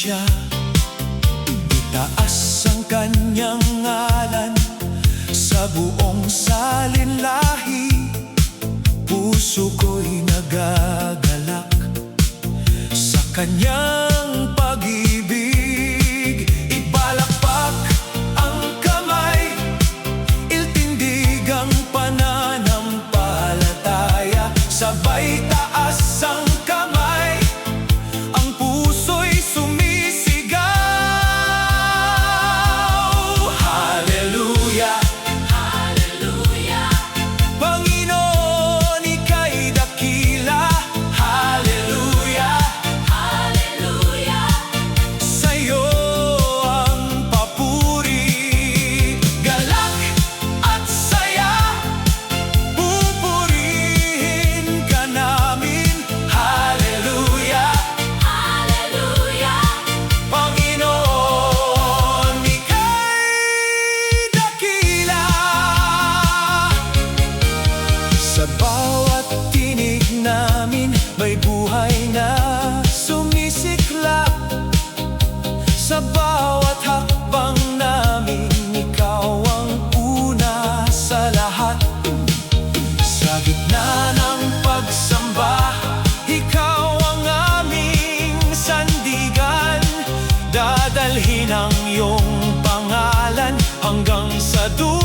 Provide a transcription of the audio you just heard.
siya. Itaas ang kanyang ngalan sa buong salinlahi. Puso ko'y nagagalak sa kanyang pag-ibig. Ibalakpak ang kamay, iltindig ang pananampalataya. Sabay taas ang kamay, ang puso'y sumisigaw. Hallelujah, Hallelujah, Panginoon, ika'y dakila. Hallelujah, Hallelujah, sa'yo ang papuri. Galak at saya, pupurihin ka namin. Hallelujah, Hallelujah, Panginoon, ika'y dakila. Sa bawat tinig namin may buhay na sumisiklab. Sa bawat hakbang namin ikaw ang una sa lahat. Sa gitna ng pagsamba, ikaw ang aming sandigan. Dadalhin ang iyong pangalan hanggang sa dulo.